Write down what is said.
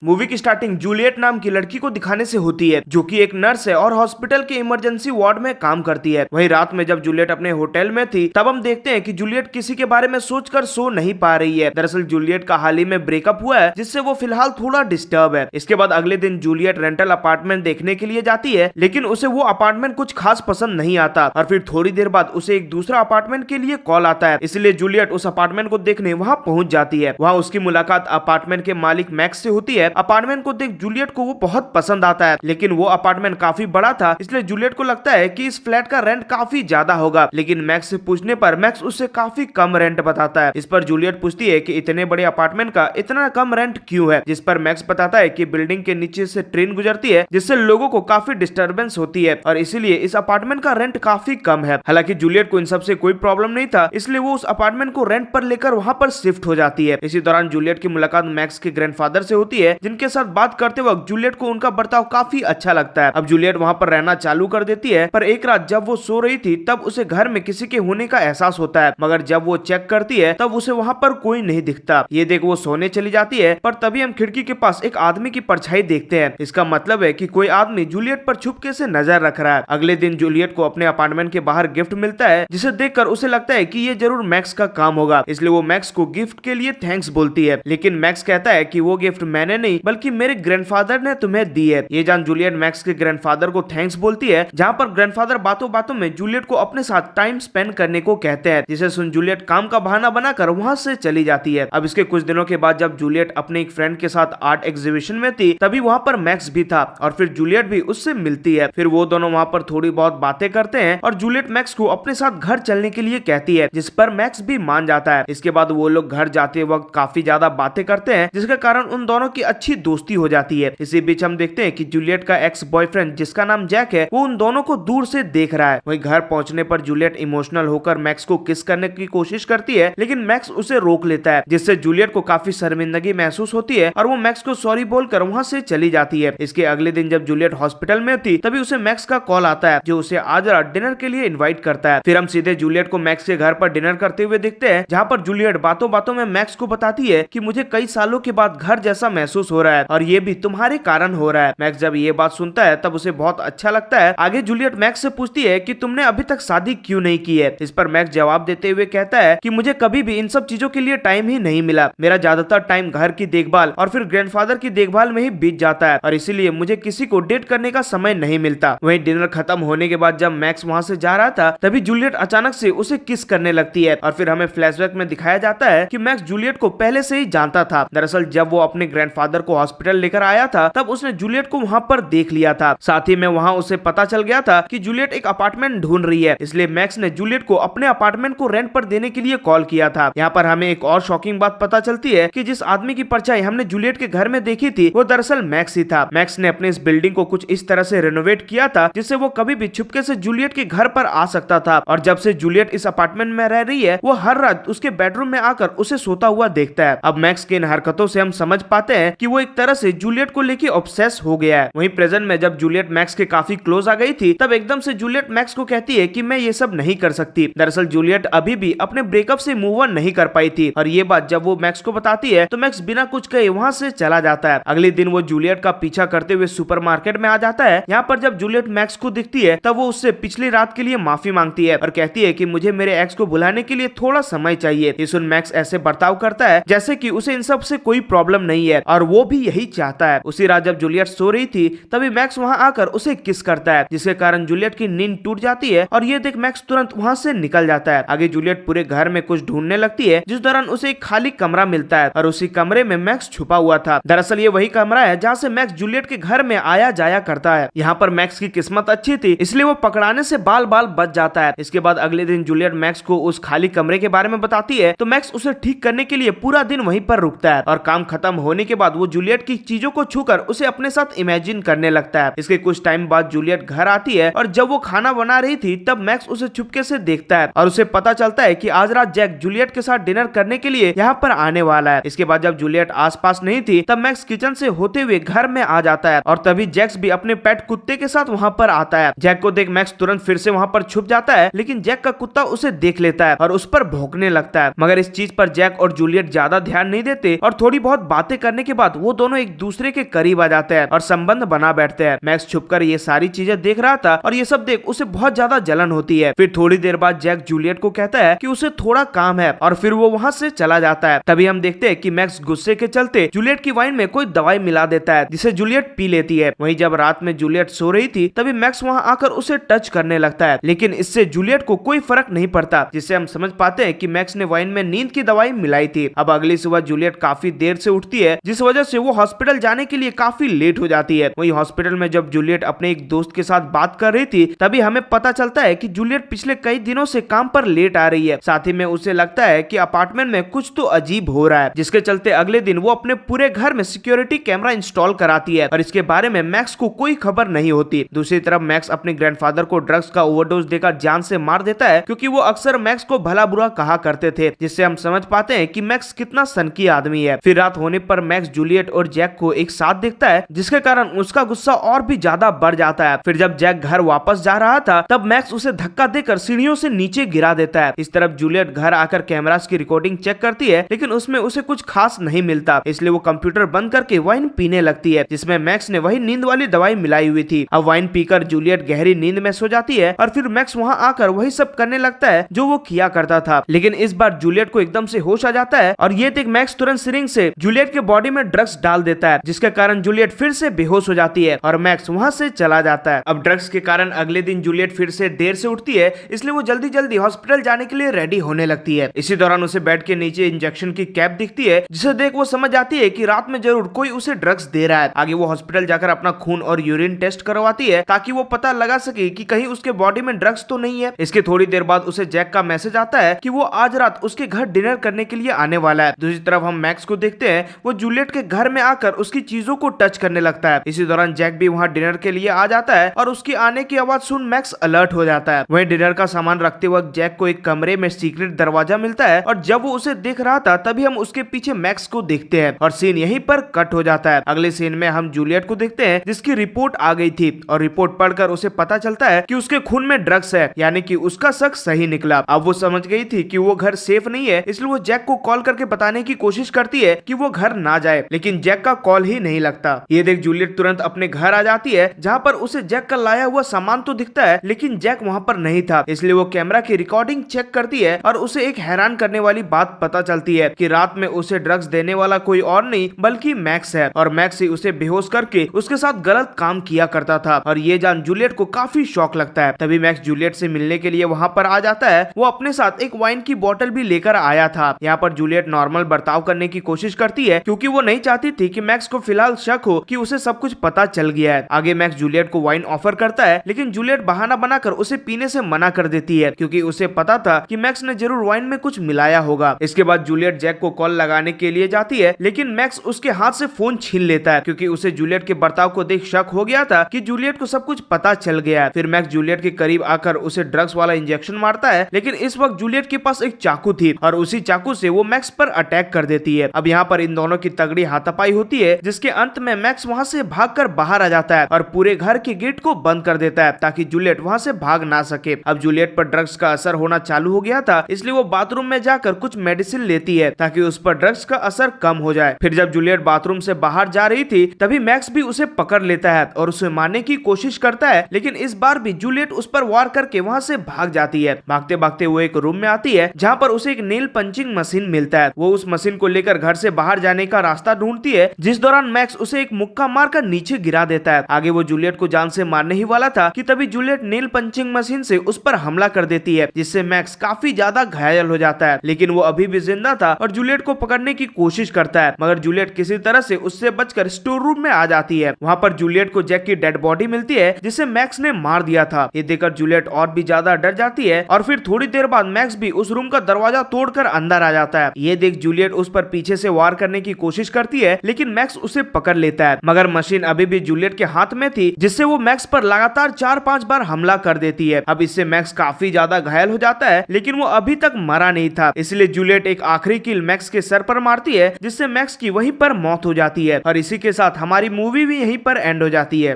Movie की starting Juliet नाम की लड़की को दिखाने से होती है, जो कि एक नर्स है और हॉस्पिटल के इमरजेंसी वार्ड में काम करती है। वही रात में जब जूलियट अपने होटल में थी, तब हम देखते हैं कि जूलियट किसी के बारे में सोचकर सो नहीं पा रही है। दरअसल जूलियट का हाल ही में ब्रेकअप हुआ है, जिससे वो फिलहाल थोड़ा डिस्टर्ब है। इसके बाद अगले दिन जूलियट रेंटल अपार्टमेंट देखने के लिए जाती है, लेकिन उसे वो अपार्टमेंट कुछ खास पसंद नहीं आता और फिर थोड़ी देर बाद उसे एक दूसरा अपार्टमेंट के लिए कॉल आता है। इसलिए जूलियट उस अपार्टमेंट को देखने वहां पहुंच जाती है। वहां उसकी मुलाकात अपार्टमेंट के मालिक मैक्स से होती है। अपार्टमेंट को देख जूलियट को वो बहुत पसंद आता है, लेकिन वो अपार्टमेंट काफी बड़ा था, इसलिए जूलियट को लगता है कि इस फ्लैट का रेंट काफी ज्यादा होगा। लेकिन मैक्स से पूछने पर मैक्स उससे काफी कम रेंट बताता है। इस पर जूलियट पूछती है कि इतने बड़े अपार्टमेंट का इतना कम रेंट क्यों है, जिस पर मैक्स बताता है कि बिल्डिंग के नीचे से ट्रेन गुजरती है, जिससे लोगों को काफी डिस्टर्बेंस होती है और इसीलिए इस अपार्टमेंट का रेंट काफी कम है। हालांकि जूलियट को इन सब से कोई प्रॉब्लम नहीं था, इसलिए वो उस अपार्टमेंट को रेंट पर लेकर वहां पर शिफ्ट हो जाती है। इसी दौरान जूलियट की मुलाकात मैक्स के ग्रैंडफादर से होती है, जिनके साथ बात करते वक्त जूलियट को उनका बर्ताव काफी अच्छा लगता है। अब जूलियट वहां पर रहना चालू कर देती है, पर एक रात जब वो सो रही थी तब उसे घर में किसी के होने का एहसास होता है, मगर जब वो चेक करती है तब उसे वहां पर कोई नहीं दिखता। ये देख वो सोने चली जाती है, पर तभी हम खिड़की के पास एक आदमी की परछाई देखते हैं। इसका मतलब है कि कोई आदमी जूलियट पर छुपके से नजर रख रहा है। अगले दिन जूलियट को अपने अपार्टमेंट के बाहर गिफ्ट मिलता है, जिसे देखकर उसे लगता है कि ये जरूर मैक्स का काम होगा, इसलिए वो मैक्स को गिफ्ट के लिए थैंक्स बोलती है। लेकिन मैक्स कहता है कि वो गिफ्ट मैंने नहीं बल्कि मेरे ग्रैंडफादर ने तुम्हें दी है। ये जान जूलियट मैक्स के ग्रैंडफादर को थैंक्स बोलती है, जहाँ पर ग्रैंडफादर बातों बातों में जूलियट को अपने साथ टाइम स्पेंड करने को कहते हैं, जिसे सुन जूलियट काम का बहाना बनाकर वहां से चली जाती है। अब इसके कुछ दिनों के बाद जब जूलियट अपने एक फ्रेंड के साथ आर्ट एग्जीबिशन में थी, तभी वहां पर मैक्स भी था और फिर जूलियट भी उससे मिलती है। फिर वो दोनों वहां पर थोड़ी बहुत बातें करते हैं और जूलियट मैक्स को अपने साथ घर चलने के लिए कहती है, जिस पर मैक्स भी मान जाता है। इसके बाद वो लोग घर जाते वक्त काफी ज्यादा बातें करते हैं, जिसके कारण उन दोनों की अच्छी दोस्ती हो जाती है। इसी बीच हम देखते हैं कि जूलियट का एक्स बॉयफ्रेंड, जिसका नाम जैक है, वो उन दोनों को दूर से देख रहा है। वही घर पहुंचने पर जूलियट इमोशनल होकर मैक्स को किस करने की कोशिश करती है, लेकिन मैक्स उसे रोक लेता है, जिससे जूलियट को काफी शर्मिंदगी महसूस होती है और वो मैक्स को सॉरी बोलकर वहां से चली जाती है। इसके अगले दिन जब जूलियट हॉस्पिटल में थी, तभी उसे मैक्स का कॉल आता है, जो उसे आज रात डिनर के लिए इनवाइट करता है। फिर हम सीधे जूलियट को मैक्स के घर पर डिनर करते हुए देखते हैं, जहाँ पर जूलियट बातों बातों में मैक्स को बताती है कि मुझे कई सालों के बाद घर जैसा महसूस हो रहा है और ये भी तुम्हारे कारण हो रहा है। मैक्स जब ये बात सुनता है तब उसे बहुत अच्छा लगता है। आगे जूलियट मैक्स से पूछती है कि तुमने अभी तक शादी क्यों नहीं की है। इस पर मैक्स जवाब देते हुए कहता है कि मुझे कभी भी इन सब चीजों के लिए टाइम ही नहीं मिला। मेरा ज्यादातर टाइम घर की देखभाल और फिर ग्रैंडफादर की देखभाल में ही बीत जाता है और इसीलिए मुझे किसी को डेट करने का समय नहीं मिलता। वहीं डिनर खत्म होने के बाद जब मैक्स वहां से जा रहा था, तभी जूलियट अचानक से उसे किस करने लगती है और फिर हमें फ्लैशबैक में दिखाया जाता है कि मैक्स जूलियट को पहले से ही जानता था। दरअसल जब वो अपने ग्रैंडफादर को हॉस्पिटल लेकर आया था, तब उसने जूलियट को वहां पर देख लिया था। साथ ही में वहां उसे पता चल गया था कि जूलियट एक अपार्टमेंट ढूंढ रही है, इसलिए मैक्स ने जूलियट को अपने अपार्टमेंट को रेंट पर देने के लिए कॉल किया था। यहाँ पर हमें एक और शॉकिंग बात पता चलती है कि जिस आदमी की परछाई हमने जूलियट के घर में देखी थी, वो दरअसल मैक्स ही था। मैक्स ने अपने इस बिल्डिंग को कुछ इस तरह से रेनोवेट किया था, जिससे वो कभी भी छुपके से जूलियट के घर पर आ सकता था और जब से जूलियट इस अपार्टमेंट में रह रही है, वो हर रात उसके बेडरूम में आकर उसे सोता हुआ देखता है। अब मैक्स के इन हरकतों से हम समझ पाते हैं कि वो एक तरह से जूलियट को लेके ऑब्सेस हो गया है। वहीं प्रेजेंट में जब जूलियट मैक्स के काफी क्लोज आ गई थी, तब एकदम से जूलियट मैक्स को कहती है कि मैं ये सब नहीं कर सकती। दरअसल जूलियट अभी भी अपने ब्रेकअप से मूव ऑन नहीं कर पाई थी और ये बात जब वो मैक्स को बताती है, तो मैक्स बिना कुछ कहे वहां से चला जाता है। अगले दिन वो जूलियट का पीछा करते हुए सुपरमार्केट में आ जाता है। यहाँ पर जब जूलियट मैक्स को दिखती है, तब वो उससे पिछली रात के लिए माफी मांगती है और कहती है कि मुझे मेरे एक्स को बुलाने के लिए थोड़ा समय चाहिए। ये सुन मैक्स ऐसे बर्ताव करता है जैसे कि उसे इन सब से कोई प्रॉब्लम नहीं है और वो भी यही चाहता है। उसी रात जब जूलियट सो रही थी, तभी मैक्स वहां आकर उसे किस करता है, जिसके कारण जूलियट की नींद टूट जाती है और ये देख मैक्स तुरंत वहां से निकल जाता है। आगे जूलियट पूरे घर में कुछ ढूंढने लगती है, जिस दौरान उसे एक खाली कमरा मिलता है और उसी कमरे में मैक्स छुपा हुआ था। दरअसल ये वही कमरा है जहाँ से मैक्स जूलियट के घर में आया जाया करता है। यहाँ पर मैक्स की किस्मत अच्छी थी, इसलिए वो पकड़ाने से बाल बाल बच जाता है। इसके बाद अगले दिन जूलियट मैक्स को उस खाली कमरे के बारे में बताती है, तो मैक्स उसे ठीक करने के लिए पूरा दिन वहीं पर रुकता है और काम खत्म होने के बाद वो जूलियट की चीजों को छूकर उसे अपने साथ इमेजिन करने लगता है। इसके कुछ टाइम बाद जूलियट घर आती है और जब वो खाना बना रही थी, तब मैक्स उसे चुपके से देखता है और उसे पता चलता है कि आज रात जैक जूलियट के साथ डिनर करने के लिए यहाँ पर आने वाला है। इसके बाद जब जूलियट आसपास नहीं थी, तब मैक्स किचन से होते हुए घर में आ जाता है और तभी जैक्स भी अपने पेट कुत्ते के साथ वहाँ पर आता है। जैक को देख मैक्स तुरंत फिर से वहाँ पर छुप जाता है, लेकिन जैक का कुत्ता उसे देख लेता है और उस पर भौंकने लगता है। मगर इस चीज पर जैक और जूलियट ज्यादा ध्यान नहीं देते और थोड़ी बहुत बातें करने के बाद बाद वो दोनों एक दूसरे के करीब आ जाते हैं और संबंध बना बैठते हैं। मैक्स छुपकर ये सारी चीजें देख रहा था और ये सब देख उसे बहुत ज्यादा जलन होती है। फिर थोड़ी देर बाद जैक जूलियट को कहता है कि उसे थोड़ा काम है और फिर वो वहाँ से चला जाता है। तभी हम देखते हैं कि मैक्स गुस्से के चलते जूलियट की वाइन में कोई दवाई मिला देता है जिसे जूलियट पी लेती है। वहीं जब रात में जूलियट सो रही थी तभी मैक्स वहाँ आकर उसे टच करने लगता है, लेकिन इससे जूलियट को कोई फर्क नहीं पड़ता, जिससे हम समझ पाते हैं कि मैक्स ने वाइन में नींद की दवाई मिलाई थी। अब अगली सुबह जूलियट काफी देर से उठती है जिस वजह से वो हॉस्पिटल जाने के लिए काफी लेट हो जाती है। वहीं हॉस्पिटल में जब जूलियट अपने एक दोस्त के साथ बात कर रही थी तभी हमें पता चलता है कि जूलियट पिछले कई दिनों से काम पर लेट आ रही है। साथ ही में उसे लगता है कि अपार्टमेंट में कुछ तो अजीब हो रहा है, जिसके चलते अगले दिन वो अपने पूरे घर में सिक्योरिटी कैमरा इंस्टॉल कराती है और इसके बारे में मैक्स को कोई खबर नहीं होती। दूसरी तरफ मैक्स अपने ग्रैंडफादर को ड्रग्स का ओवरडोज देकर जान से मार देता है क्योंकि वो अक्सर मैक्स को भला बुरा कहा करते थे, जिससे हम समझ पाते हैं कि मैक्स कितना सनकी आदमी है। फिर रात होने पर मैक्स जूलियट और जैक को एक साथ देखता है जिसके कारण उसका गुस्सा और भी ज्यादा बढ़ जाता है। फिर जब जैक घर वापस जा रहा था तब मैक्स उसे धक्का देकर सीढ़ियों से नीचे गिरा देता है। इस तरफ जूलियट घर आकर कैमरास की रिकॉर्डिंग चेक करती है लेकिन उसमें उसे कुछ खास नहीं मिलता, इसलिए वो कंप्यूटर बंद करके वाइन पीने लगती है जिसमें मैक्स ने वही नींद वाली दवाई मिलाई हुई थी। अब वाइन पीकर जूलियट गहरी नींद में सो जाती है और फिर मैक्स वहाँ आकर वही सब करने लगता है जो वो किया करता था, लेकिन इस बार जूलियट को एकदम से होश आ जाता है और ये देख मैक्स तुरंत सिरिंज से जूलियट के बॉडी में ड्रग्स डाल देता है, जिसके कारण जूलियट फिर से बेहोश हो जाती है और मैक्स वहाँ से चला जाता है। अब ड्रग्स के कारण अगले दिन जूलियट फिर से देर से उठती है, इसलिए वो जल्दी जल्दी हॉस्पिटल जाने के लिए रेडी होने लगती है। इसी दौरान उसे बेड के नीचे इंजेक्शन की कैप दिखती है जिसे देख वो समझ जाती है कि रात में जरूर कोई उसे ड्रग्स दे रहा है। आगे वो हॉस्पिटल जाकर अपना खून और यूरिन टेस्ट करवाती है ताकि वो पता लगा सके कि कहीं उसके बॉडी में ड्रग्स तो नहीं है। इसके थोड़ी देर बाद उसे जैक का मैसेज आता है कि वो आज रात उसके घर डिनर करने के लिए आने वाला है। दूसरी तरफ हम मैक्स को देखते हैं, वो जूलियट के घर में आकर उसकी चीजों को टच करने लगता है। इसी दौरान जैक भी वहाँ डिनर के लिए आ जाता है और उसकी आने की आवाज सुन मैक्स अलर्ट हो जाता है। वहीं डिनर का सामान रखते वक्त जैक को एक कमरे में सीक्रेट दरवाजा मिलता है और जब वो उसे देख रहा था तभी हम उसके पीछे मैक्स को देखते हैं और सीन यहीं पर कट हो जाता है। अगले सीन में हम जूलियट को देखते हैं जिसकी रिपोर्ट आ गई थी और रिपोर्ट पढ़कर उसे पता चलता है कि उसके खून में ड्रग्स है, यानी कि उसका शक सही निकला। अब वो समझ गई थी कि वो घर सेफ नहीं है, इसलिए वो जैक को कॉल करके बताने की कोशिश करती है कि वो घर ना जाए, लेकिन जैक का कॉल ही नहीं लगता। ये देख जूलियट तुरंत अपने घर आ जाती है जहाँ पर उसे जैक का लाया हुआ सामान तो दिखता है लेकिन जैक वहाँ पर नहीं था, इसलिए वो कैमरा की रिकॉर्डिंग चेक करती है और उसे एक हैरान करने वाली बात पता चलती है कि रात में उसे ड्रग्स देने वाला कोई और नहीं बल्कि मैक्स है और मैक्स ही उसे बेहोश करके उसके साथ गलत काम किया करता था। और ये जान जूलियट को काफी शौक लगता है। तभी मैक्स जूलियट से मिलने के लिए वहाँ पर आ जाता है। वो अपने साथ एक वाइन की बोतल भी लेकर आया था। यहाँ पर जूलियट नॉर्मल बर्ताव करने की कोशिश करती है क्योंकि वो नहीं चाहती थी कि मैक्स को फिलहाल शक हो कि उसे सब कुछ पता चल गया है। आगे मैक्स जूलियट को वाइन ऑफर करता है लेकिन जूलियट बहाना बनाकर उसे पीने से मना कर देती है क्योंकि उसे पता था कि मैक्स ने जरूर वाइन में कुछ मिलाया होगा। इसके बाद जूलियट जैक को कॉल लगाने के लिए जाती है लेकिन मैक्स उसके हाथ से फोन छीन लेता है क्योंकि उसे जूलियट के बर्ताव को देख शक हो गया था कि जूलियट को सब कुछ पता चल गया है। फिर मैक्स जूलियट के करीब आकर उसे ड्रग्स वाला इंजेक्शन मारता है लेकिन इस वक्त जूलियट के पास एक चाकू थी और उसी चाकू से वो मैक्स पर अटैक कर देती है। अब यहाँ पर इन दोनों की तगड़ी हाथापाई होती है जिसके अंत में मैक्स वहाँ से भागकर बाहर आ जाता है और पूरे घर के गेट को बंद कर देता है ताकि जूलियट वहाँ से भाग ना सके। अब जूलियट पर ड्रग्स का असर होना चालू हो गया था, इसलिए वो बाथरूम में जाकर कुछ मेडिसिन लेती है ताकि उस पर ड्रग्स का असर कम हो जाए। फिर जब जूलियट बाथरूम से बाहर जा रही थी तभी मैक्स भी उसे पकड़ लेता है और उसे मारने की कोशिश करता है, लेकिन इस बार भी जूलियट उस पर वार करके वहाँ से भाग जाती है। भागते भागते वो एक रूम में आती है जहाँ पर उसे एक नेल पंचिंग मशीन मिलता है। वो उस मशीन को लेकर घर से बाहर जाने का रास्ता ढूंढती है, जिस दौरान मैक्स उसे एक मुक्का मारकर नीचे गिरा देता है। आगे वो जूलियट को जान से मारने ही वाला था कि तभी जूलियट नेल पंचिंग मशीन से उस पर हमला कर देती है, जिससे मैक्स काफी ज्यादा घायल हो जाता है, लेकिन वो अभी भी जिंदा था और जूलियट को पकड़ने की कोशिश करता है, मगर जूलियट किसी तरह से उससे बचकर स्टोर रूम में आ जाती है। वहाँ पर जूलियट को जैक की डेड बॉडी मिलती है जिसे मैक्स ने मार दिया था। ये देखकर जूलियट और भी ज्यादा डर जाती है और फिर थोड़ी देर बाद मैक्स भी उस रूम का दरवाजा तोड़कर अंदर आ जाता है। ये देख जूलियट उस पर पीछे से वार करने की कोशिश करती है, लेकिन मैक्स उसे पकड़ लेता है, मगर मशीन अभी भी जूलियट के हाथ में थी, जिससे वो मैक्स पर लगातार 4-5 बार हमला कर देती है। अब इससे मैक्स काफी ज्यादा घायल हो जाता है, लेकिन वो अभी तक मरा नहीं था, इसलिए जूलियट एक आखिरी किल मैक्स के सर पर मारती है, जिससे मैक्स की वहीं पर मौत हो जाती है। और इसी के साथ हमारी मूवी भी यहीं पर एंड हो जाती है।